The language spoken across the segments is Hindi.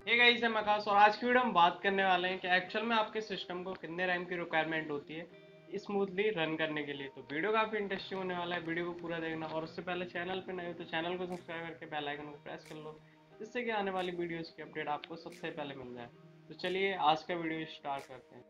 हे गाइस, मैं आकाश और आज की वीडियो हम बात करने वाले हैं कि एक्चुअल में आपके सिस्टम को कितने रैम की रिक्वायरमेंट होती है स्मूथली रन करने के लिए। तो वीडियो काफ़ी इंटरेस्टिंग होने वाला है, वीडियो को पूरा देखना। और उससे पहले चैनल पे नए हो तो चैनल को सब्सक्राइब करके बेल आइकन को प्रेस कर लो, जिससे कि आने वाली वीडियोज़ की अपडेट आपको सबसे पहले मिल जाए। तो चलिए आज का वीडियो स्टार्ट करते हैं।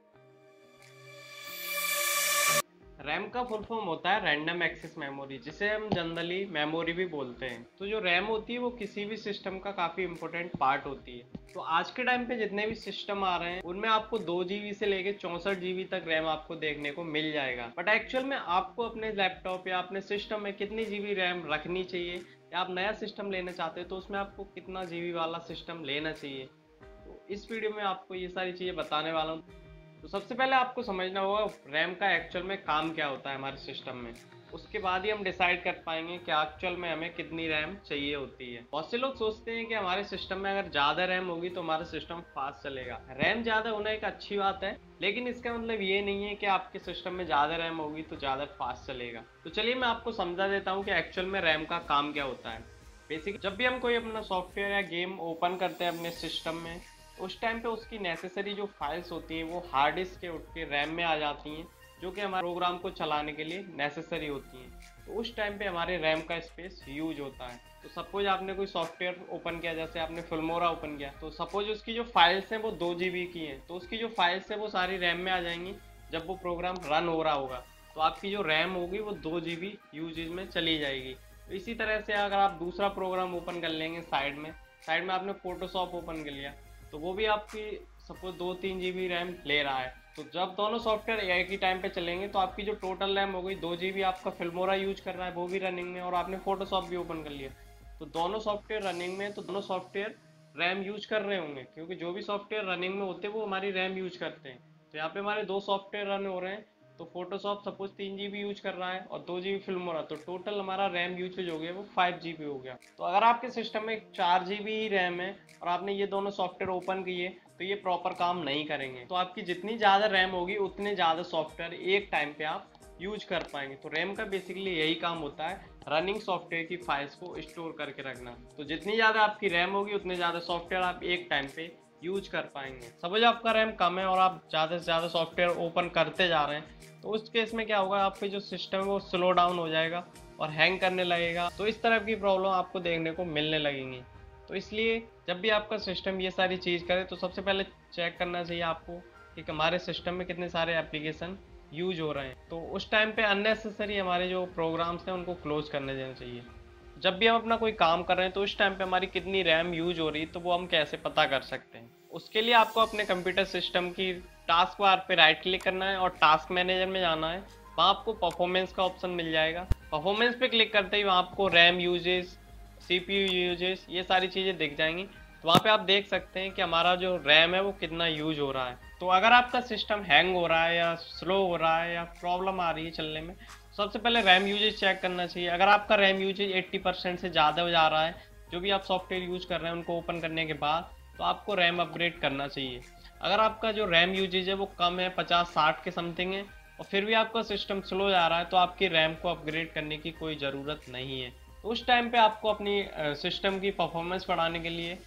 रैम का फुल फॉर्म होता है रैंडम एक्सेस मेमोरी, जिसे हम जनरली मेमोरी भी बोलते हैं। तो जो रैम होती है वो किसी भी सिस्टम का काफ़ी इंपॉर्टेंट पार्ट होती है। तो आज के टाइम पे जितने भी सिस्टम आ रहे हैं उनमें आपको 2 GB से लेके 64 GB तक रैम आपको देखने को मिल जाएगा। बट एक्चुअल में आपको अपने लैपटॉप या अपने सिस्टम में कितनी GB रैम रखनी चाहिए, या आप नया सिस्टम लेना चाहते हैं तो उसमें आपको कितना GB वाला सिस्टम लेना चाहिए, तो इस वीडियो में आपको ये सारी चीज़ें बताने वाला हूँ। तो सबसे पहले आपको समझना होगा रैम का एक्चुअल में काम क्या होता है हमारे सिस्टम में। उसके बाद ही हम डिसाइड कर पाएंगे कि एक्चुअल में हमें कितनी रैम चाहिए होती है। बहुत से लोग सोचते हैं कि हमारे सिस्टम में अगर ज़्यादा रैम होगी तो हमारा सिस्टम फास्ट चलेगा। रैम ज़्यादा होना एक अच्छी बात है, लेकिन इसका मतलब ये नहीं है कि आपके सिस्टम में ज़्यादा रैम होगी तो ज़्यादा फास्ट चलेगा। तो चलिए मैं आपको समझा देता हूँ कि एक्चुअल में रैम का काम क्या होता है। बेसिक जब भी हम कोई अपना सॉफ्टवेयर या गेम ओपन करते हैं अपने सिस्टम में, उस टाइम पे उसकी नेसेसरी जो फाइल्स होती हैं वो हार्ड डिस्क के उठ के रैम में आ जाती हैं, जो कि हमारे प्रोग्राम को चलाने के लिए नेसेसरी होती हैं। तो उस टाइम पे हमारे रैम का स्पेस यूज होता है। तो सपोज आपने कोई सॉफ्टवेयर ओपन किया, जैसे आपने फिल्मोरा ओपन किया, तो सपोज उसकी जो फाइल्स हैं वो 2 GB की हैं, तो उसकी जो फाइल्स हैं वो सारी रैम में आ जाएंगी जब वो प्रोग्राम रन हो रहा होगा। तो आपकी जो रैम होगी वो 2 GB यूजेज में चली जाएगी। तो इसी तरह से अगर आप दूसरा प्रोग्राम ओपन कर लेंगे साइड में आपने फोटोशॉप ओपन कर लिया, तो वो भी आपकी सपोज 2-3 GB रैम ले रहा है। तो जब दोनों सॉफ्टवेयर एक ही टाइम पे चलेंगे तो आपकी जो टोटल रैम हो गई 2 GB आपका फिल्मोरा यूज कर रहा है वो भी रनिंग में, और आपने फोटोशॉप भी ओपन कर लिया, तो दोनों सॉफ्टवेयर रनिंग में, तो दोनों सॉफ्टवेयर रैम यूज कर रहे होंगे, क्योंकि जो भी सॉफ्टवेयर रनिंग में होते हैं वो हमारी रैम यूज करते हैं। तो यहाँ पे हमारे दो सॉफ्टवेयर रन हो रहे हैं, तो फोटोशॉप सपोज 3 GB यूज कर रहा है और 2 GB फिल्मोरा, तो टोटल हमारा रैम यूजेज हो गया वो 5 GB हो गया। तो अगर आपके सिस्टम में 4 GB ही रैम है और आपने ये दोनों सॉफ्टवेयर ओपन किए, तो ये प्रॉपर काम नहीं करेंगे। तो आपकी जितनी ज़्यादा रैम होगी उतने ज़्यादा सॉफ्टवेयर एक टाइम पे आप यूज कर पाएंगे। तो रैम का बेसिकली यही काम होता है, रनिंग सॉफ्टवेयर की फाइल्स को स्टोर करके रखना। तो जितनी ज़्यादा आपकी रैम होगी उतने ज़्यादा सॉफ्टवेयर आप एक टाइम पे यूज कर पाएंगे। सपोज आपका रैम कम है और आप ज़्यादा से ज़्यादा सॉफ्टवेयर ओपन करते जा रहे हैं, तो उस केस में क्या होगा, आपका जो सिस्टम है वो स्लो डाउन हो जाएगा और हैंग करने लगेगा। तो इस तरह की प्रॉब्लम आपको देखने को मिलने लगेंगी। तो इसलिए जब भी आपका सिस्टम ये सारी चीज़ करे तो सबसे पहले चेक करना चाहिए आपको कि हमारे सिस्टम में कितने सारे एप्लीकेशन यूज हो रहे हैं। तो उस टाइम पे अननेसेसरी हमारे जो प्रोग्राम्स हैं उनको क्लोज करने देना चाहिए। जब भी हम अपना कोई काम कर रहे हैं तो उस टाइम पे हमारी कितनी रैम यूज हो रही है तो वो हम कैसे पता कर सकते हैं। उसके लिए आपको अपने कंप्यूटर सिस्टम की टास्क बार पे राइट क्लिक करना है और टास्क मैनेजर में जाना है। वहाँ आपको परफॉर्मेंस का ऑप्शन मिल जाएगा। परफॉर्मेंस पे क्लिक करते ही वहाँ आपको रैम यूजेस, CPU यूजेस, ये सारी चीज़ें दिख जाएंगी। तो वहाँ पे आप देख सकते हैं कि हमारा जो रैम है वो कितना यूज हो रहा है। तो अगर आपका सिस्टम हैंग हो रहा है या स्लो हो रहा है या प्रॉब्लम आ रही है चलने में, सबसे पहले रैम यूजेज चेक करना चाहिए। अगर आपका रैम यूजेज 80% से ज़्यादा हो जा रहा है, जो भी आप सॉफ्टवेयर यूज कर रहे हैं उनको ओपन करने के बाद, तो आपको रैम अपग्रेड करना चाहिए। अगर आपका जो रैम यूजेज है वो कम है, 50-60 के समथिंग है, और फिर भी आपका सिस्टम स्लो जा रहा है, तो आपकी रैम को अपग्रेड करने की कोई ज़रूरत नहीं है। तो उस टाइम पे आपको अपनी सिस्टम की परफॉर्मेंस बढ़ाने के लिए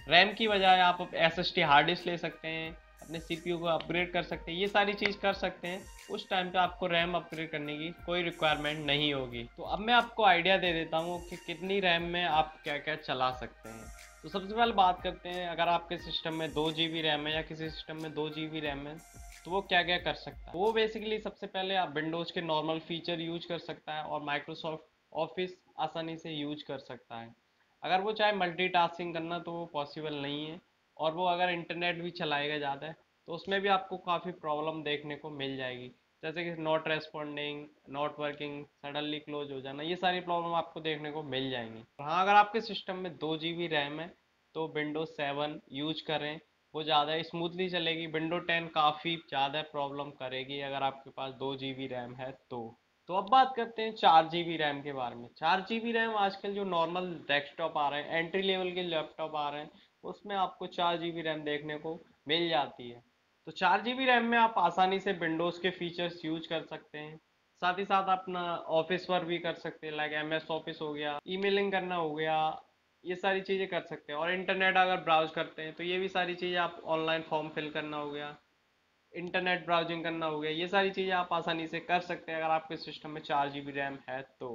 रैम की बजाय आप SSD हार्ड डिस्क ले सकते हैं, अपने CPU को अपग्रेड कर सकते हैं, ये सारी चीज़ कर सकते हैं। उस टाइम पे आपको रैम अपग्रेड करने की कोई रिक्वायरमेंट नहीं होगी। तो अब मैं आपको आइडिया दे देता हूँ कि कितनी रैम में आप क्या क्या चला सकते हैं। तो सबसे पहले बात करते हैं, अगर आपके सिस्टम में 2 GB रैम है या किसी सिस्टम में 2 GB रैम है तो वो क्या क्या कर सकता है। वो बेसिकली सबसे पहले आप विंडोज़ के नॉर्मल फीचर यूज कर सकता है और माइक्रोसॉफ्ट ऑफिस आसानी से यूज कर सकता है। अगर वो चाहे मल्टीटास्किंग करना तो वो पॉसिबल नहीं है। और वो अगर इंटरनेट भी चलाएगा ज़्यादा तो उसमें भी आपको काफ़ी प्रॉब्लम देखने को मिल जाएगी, जैसे कि not responding, not working, suddenly close हो जाना, ये सारी प्रॉब्लम आपको देखने को मिल जाएंगी। हाँ, अगर आपके सिस्टम में 2 GB रैम है तो विंडोज 7 यूज करें, वो ज़्यादा स्मूथली चलेगी। विंडो 10 काफ़ी ज़्यादा प्रॉब्लम करेगी अगर आपके पास 2 GB रैम है तो अब बात करते हैं 4 GB रैम के बारे में। 4 GB रैम आजकल जो नॉर्मल डेस्कटॉप आ रहे हैं, एंट्री लेवल के लैपटॉप आ रहे हैं, उसमें आपको 4 GB रैम देखने को मिल जाती है। तो 4 GB रैम में आप आसानी से विंडोज़ के फीचर्स यूज कर सकते हैं, साथ ही साथ अपना ऑफिस वर्क भी कर सकते हैं, लाइक MS ऑफिस हो गया, ईमेलिंग करना हो गया, ये सारी चीज़ें कर सकते हैं। और इंटरनेट अगर ब्राउज करते हैं तो ये भी सारी चीज़ें, आप ऑनलाइन फॉर्म फिल करना हो गया, इंटरनेट ब्राउजिंग करना हो गया, ये सारी चीज़ें आप आसानी से कर सकते हैं अगर आपके सिस्टम में 4 GB रैम है तो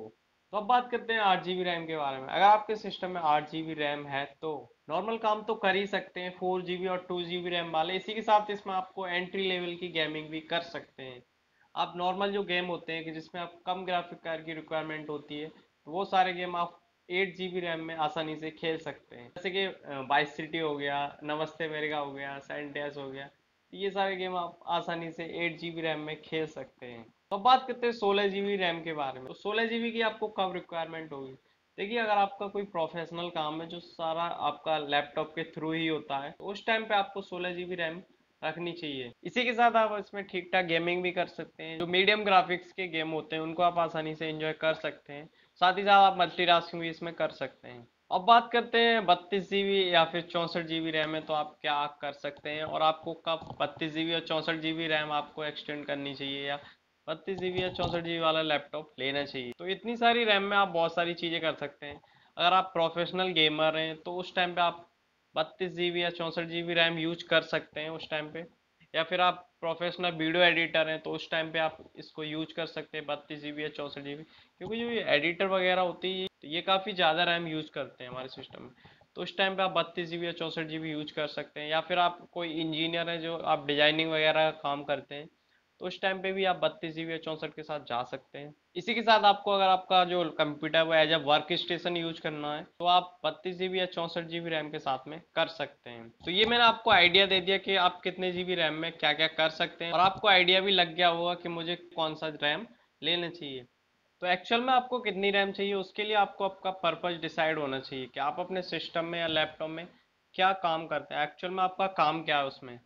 अब बात करते हैं 8 GB रैम के बारे में। अगर आपके सिस्टम में 8 GB रैम है तो नॉर्मल काम तो कर ही सकते हैं 4 GB और 2 GB रैम वाले। इसी के साथ इसमें आपको एंट्री लेवल की गेमिंग भी कर सकते हैं। आप नॉर्मल जो गेम होते हैं कि जिसमें आप कम ग्राफिक कार्ड की रिक्वायरमेंट होती है, तो वो सारे गेम आप 8 GB रैम में आसानी से खेल सकते हैं। जैसे कि वाइस सिटी हो गया, नमस्ते अमेरिका हो गया, सैंड हो गया, ये सारे गेम आप आसानी से 8 GB रैम में खेल सकते हैं। तो अब बात करते हैं 16 GB रैम के बारे में। तो 16 GB की आपको कब रिक्वायरमेंट होगी? देखिए, अगर आपका कोई प्रोफेशनल काम है जो सारा आपका लैपटॉप के थ्रू ही होता है, तो उस टाइम पे आपको 16 GB रैम रखनी चाहिए। इसी के साथ आप इसमें ठीक ठाक गेमिंग भी कर सकते हैं। जो मीडियम ग्राफिक्स के गेम होते हैं उनको आप आसानी से एंजॉय कर सकते हैं। साथ ही साथ आप मल्टीटास्किंग भी इसमें कर सकते हैं। अब बात करते हैं 32 GB या फिर 64 GB रैम है तो आप क्या कर सकते हैं, और आपको कब 32 GB और 64 GB रैम आपको एक्सटेंड करनी चाहिए, या 32 GB या 64 GB वाला लैपटॉप लेना चाहिए। तो इतनी सारी रैम में आप बहुत सारी चीज़ें कर सकते हैं। अगर आप प्रोफेशनल गेमर हैं तो उस टाइम पे आप 32 GB या 64 GB रैम यूज कर सकते हैं उस टाइम पे। या फिर आप प्रोफेशनल वीडियो एडिटर हैं तो उस टाइम पे आप इसको यूज कर सकते हैं 32 GB या 64 GB, क्योंकि जो ये एडिटर वगैरह होती है ये काफ़ी ज़्यादा रैम यूज करते हैं हमारे सिस्टम में। तो उस टाइम पे आप 32 GB या 64 GB यूज कर सकते हैं। या फिर आप कोई इंजीनियर है जो आप डिजाइनिंग वगैरह का काम करते हैं, तो उस टाइम पे भी आप 32 GB या 64 के साथ जा सकते हैं। इसी के साथ आपको अगर आपका जो कंप्यूटर वो as a work station use करना है तो आप 32 GB या 64 GB रैम के साथ में कर सकते हैं। तो ये मैंने आपको आइडिया दे दिया कि आप कितने GB रैम में क्या क्या कर सकते हैं, और आपको आइडिया भी लग गया होगा कि मुझे कौन सा रैम लेना चाहिए। तो एक्चुअल में आपको कितनी रैम चाहिए उसके लिए आपको आपका पर्पज डिसाइड होना चाहिए कि आप अपने सिस्टम में या लैपटॉप में क्या काम करते हैं, एक्चुअल में आपका काम क्या है उसमें।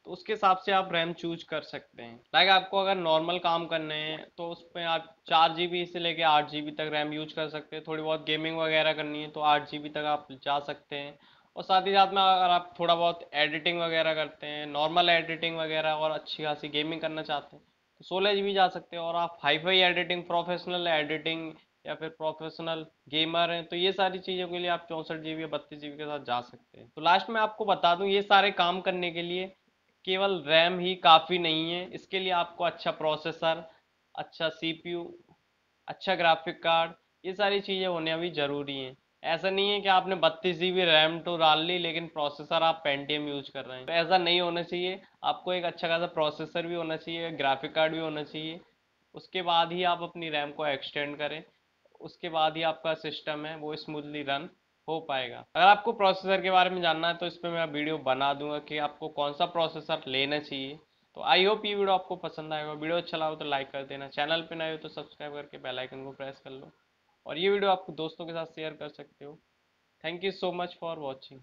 तो उसके हिसाब से आप रैम चूज कर सकते हैं। लाइक आपको अगर नॉर्मल काम करने हैं तो उसमें आप 4 GB से लेके 8 GB तक रैम यूज कर सकते हैं। थोड़ी बहुत गेमिंग वगैरह करनी है तो 8 GB तक आप जा सकते हैं। और साथ ही साथ में अगर आप थोड़ा बहुत एडिटिंग वगैरह करते हैं, नॉर्मल एडिटिंग वगैरह, और अच्छी खासी गेमिंग करना चाहते हैं तो 16 GB जा सकते हैं। और आप hi fi editing, professional editing, या फिर प्रोफेशनल गेमर हैं तो ये सारी चीज़ों के लिए आप 64 GB या 32 GB के साथ जा सकते हैं। तो लास्ट में आपको बता दूं, ये सारे काम करने के लिए केवल रैम ही काफ़ी नहीं है। इसके लिए आपको अच्छा प्रोसेसर, अच्छा सीपीयू, अच्छा ग्राफिक कार्ड, ये सारी चीज़ें होने भी ज़रूरी हैं। ऐसा नहीं है कि आपने 32 GB रैम तो डाल ली लेकिन प्रोसेसर आप पेंटियम यूज कर रहे हैं, तो ऐसा नहीं होना चाहिए। आपको एक अच्छा खासा प्रोसेसर भी होना चाहिए, ग्राफिक कार्ड भी होना चाहिए। उसके बाद ही आप अपनी रैम को एक्सटेंड करें, उसके बाद ही आपका सिस्टम है वो स्मूथली रन हो पाएगा। अगर आपको प्रोसेसर के बारे में जानना है तो इस पर मैं वीडियो बना दूंगा कि आपको कौन सा प्रोसेसर लेना चाहिए। तो आई होप ये वीडियो आपको पसंद आएगा। वीडियो अच्छा लगा हो तो लाइक कर देना, चैनल पे नए हो तो सब्सक्राइब करके बेल आइकन को प्रेस कर लो, और ये वीडियो आपको दोस्तों के साथ शेयर कर सकते हो। Thank you so much for watching.